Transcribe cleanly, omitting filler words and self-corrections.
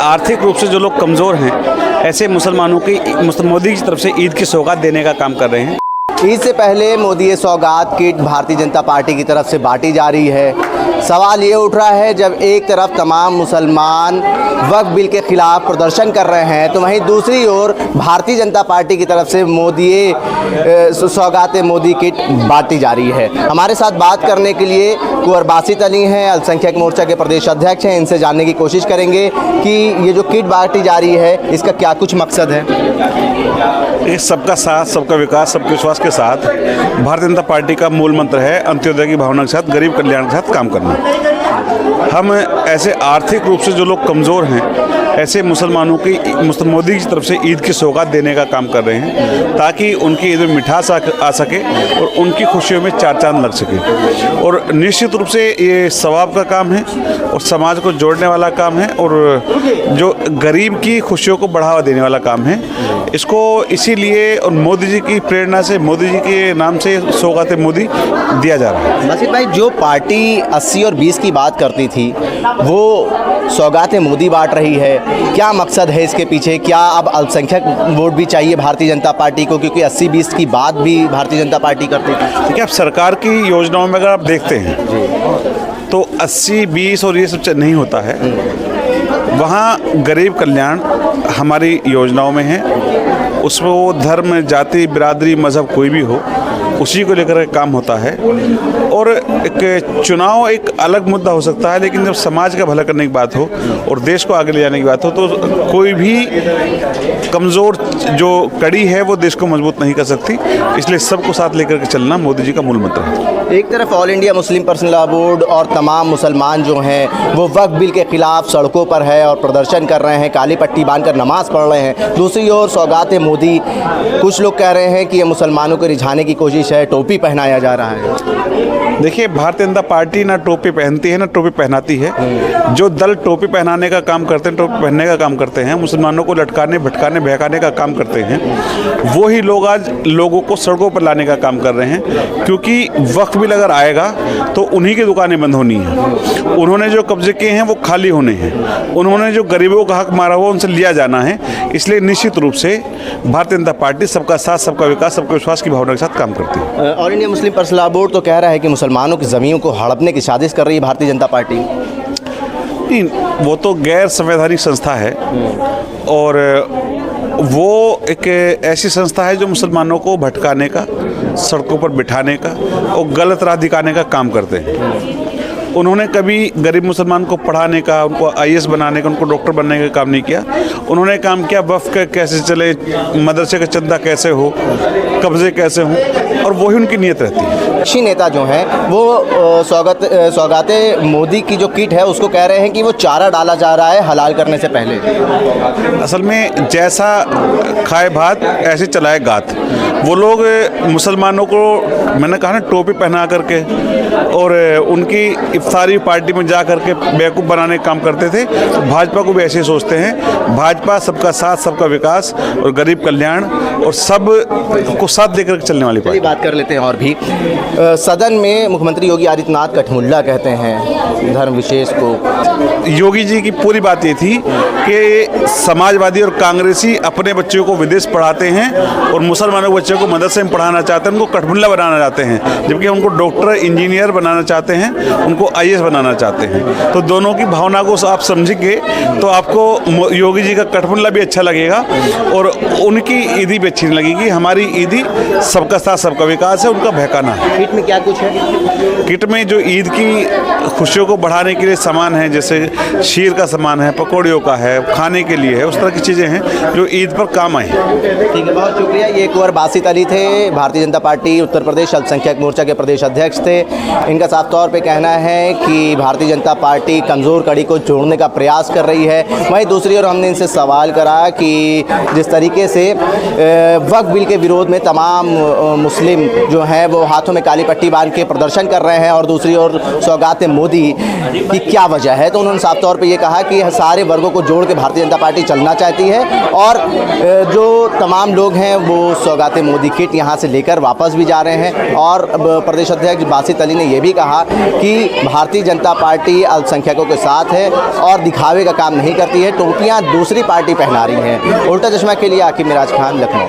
आर्थिक रूप से जो लोग कमज़ोर हैं, ऐसे मुसलमानों की मोदी की तरफ से ईद की सौगात देने का काम कर रहे हैं। ईद से पहले मोदी ये सौगात किट भारतीय जनता पार्टी की तरफ से बांटी जा रही है। सवाल ये उठ रहा है, जब एक तरफ तमाम मुसलमान वक्फ बिल के खिलाफ प्रदर्शन कर रहे हैं, तो वहीं दूसरी ओर भारतीय जनता पार्टी की तरफ से सौगात मोदी किट बांटी जा रही है। हमारे साथ बात करने के लिए कुंवर बासित अली हैं, अल्पसंख्यक मोर्चा के प्रदेश अध्यक्ष हैं। इनसे जानने की कोशिश करेंगे कि ये जो किट बांटी जा रही है, इसका क्या कुछ मकसद है। ये सबका साथ, सबका विकास, सबके विश्वास के साथ भारतीय जनता पार्टी का मूल मंत्र है अंत्योदय की भावना के साथ, गरीब कल्याण के साथ काम करना। हम ऐसे आर्थिक रूप से जो लोग कमज़ोर हैं, ऐसे मुसलमानों की मोदी की तरफ से ईद की सौगात देने का काम कर रहे हैं, ताकि उनकी ईद में मिठास आ सके और उनकी खुशियों में चार चांद लग सके। और निश्चित रूप से ये सवाब का काम है और समाज को जोड़ने वाला काम है और जो गरीब की खुशियों को बढ़ावा देने वाला काम है। इसको इसीलिए और मोदी जी की प्रेरणा से, मोदी जी के नाम से सौगात मोदी दिया जा रहा है। बासित भाई, जो पार्टी 80 और 20 की बात करती थी, वो सौगात मोदी बांट रही है। क्या मकसद है इसके पीछे? क्या अब अल्पसंख्यक वोट भी चाहिए भारतीय जनता पार्टी को, क्योंकि 80-20 की बात भी भारतीय जनता पार्टी करती थी? देखिए, अब सरकार की योजनाओं में अगर आप देखते हैं तो 80-20 और ये सब नहीं होता है। वहाँ गरीब कल्याण हमारी योजनाओं में है। उसमें वो धर्म, जाति, बिरादरी, मज़हब कोई भी हो, उसी को लेकर काम होता है। और एक चुनाव एक अलग मुद्दा हो सकता है, लेकिन जब समाज का भला करने की बात हो और देश को आगे ले जाने की बात हो, तो कोई भी कमज़ोर जो कड़ी है वो देश को मजबूत नहीं कर सकती। इसलिए सबको साथ लेकर के चलना मोदी जी का मूल मंत्र है। एक तरफ all India Muslim personal law board और तमाम मुसलमान जो हैं वो वक्फ बिल के खिलाफ सड़कों पर है और प्रदर्शन कर रहे हैं, काली पट्टी बांधकर नमाज़ पढ़ रहे हैं। दूसरी ओर सौगात मोदी, कुछ लोग कह रहे हैं कि ये मुसलमानों को रिझाने की कोशिश है, टोपी पहनाया जा रहा है। देखिए, भारतीय जनता पार्टी ना टोपी पहनती है ना टोपी पहनाती है। जो दल टोपी पहनाने का काम करते हैं, टोपी पहनने का काम करते हैं, मुसलमानों को लटकाने, भटकाने, बहकाने का काम करते हैं, वो ही लोग आज लोगों को सड़कों पर लाने का काम कर रहे हैं। क्योंकि वक्फ बिल अगर आएगा तो उन्हीं की दुकानें बंद होनी है। उन्होंने जो कब्जे किए हैं वो खाली होने हैं। उन्होंने जो गरीबों का हक मारा हुआ उनसे लिया जाना है। इसलिए निश्चित रूप से भारतीय जनता पार्टी सबका साथ, सबका विकास, सबके विश्वास की भावना के साथ काम करती है। All India Muslim personal law board तो कह रहा है कि मुसलमानों की ज़मीनों को हड़पने की साजिश कर रही है भारतीय जनता पार्टी। नहीं, वो तो गैर संवैधानिक संस्था है और वो एक ऐसी संस्था है जो मुसलमानों को भटकाने का, सड़कों पर बिठाने का और गलत राह दिखाने का काम करते हैं। उन्होंने कभी गरीब मुसलमान को पढ़ाने का, उनको IAS बनाने का, उनको डॉक्टर बनने का काम नहीं किया। उन्होंने काम किया वक्फ का कैसे चले, मदरसे का चंदा कैसे हो, कब्जे कैसे हों, और वही उनकी नीयत रहती है। विपक्षी नेता जो हैं वो सौगात मोदी की जो किट है उसको कह रहे हैं कि वो चारा डाला जा रहा है हलाल करने से पहले। असल में जैसा खाए भात ऐसे चलाए गात। वो लोग मुसलमानों को, मैंने कहा ना, टोपी पहना करके और उनकी इफ्तारी पार्टी में जा करके बेवकूफ़ बनाने का काम करते थे। भाजपा को भी ऐसे ही सोचते हैं। भाजपा सबका साथ, सबका विकास और गरीब कल्याण और सब को साथ देकर चलने वाली पार्टी। बात कर लेते हैं और भी। सदन में मुख्यमंत्री योगी आदित्यनाथ कठमुल्ला कहते हैं धर्म विशेष को। योगी जी की पूरी बात ये थी कि समाजवादी और कांग्रेसी अपने बच्चों को विदेश पढ़ाते हैं और मुसलमानों के बच्चों को मदरसे में पढ़ाना चाहते हैं, उनको कठमुल्ला बनाना चाहते हैं, जबकि उनको डॉक्टर, इंजीनियर बनाना चाहते हैं, उनको IAS बनाना चाहते हैं। तो दोनों की भावना को आप समझेंगे तो आपको योगी जी का कठमुल्ला भी अच्छा लगेगा और उनकी ईदी भी अच्छी नहीं लगेगी। हमारी ईदी सबका साथ, सबका विकास है, उनका बहकाना है। किट में क्या कुछ है? किट में जो ईद की खुशियों को बढ़ाने के लिए सामान है, जैसे शीर का सामान है, पकौड़ियों का है, खाने के लिए है, उस तरह की चीज़ें हैं जो ईद पर काम आई। ठीक है, बहुत शुक्रिया। ये कुंवर बासित अली थे, भारतीय जनता पार्टी उत्तर प्रदेश अल्पसंख्यक मोर्चा के प्रदेश अध्यक्ष थे। इनका साफ तौर पे कहना है कि भारतीय जनता पार्टी कमज़ोर कड़ी को जोड़ने का प्रयास कर रही है। वहीं दूसरी ओर हमने इनसे सवाल करा कि जिस तरीके से वक्फ बिल के विरोध में तमाम मुस्लिम जो हैं वो हाथों में काली पट्टी बांध के प्रदर्शन कर रहे हैं और दूसरी ओर सौगात मोदी की क्या वजह है, तो उन्होंने साफ तौर पे ये कहा कि सारे वर्गों को जोड़ के भारतीय जनता पार्टी चलना चाहती है और जो तमाम लोग हैं वो सौगात मोदी किट यहाँ से लेकर वापस भी जा रहे हैं। और प्रदेश अध्यक्ष बासित अली ने यह भी कहा कि भारतीय जनता पार्टी अल्पसंख्यकों के साथ है और दिखावे का काम नहीं करती है। टोपियां दूसरी पार्टी पहना रही हैं। उल्टा चश्मा के लिए आकिब मिराज खान, लखनऊ।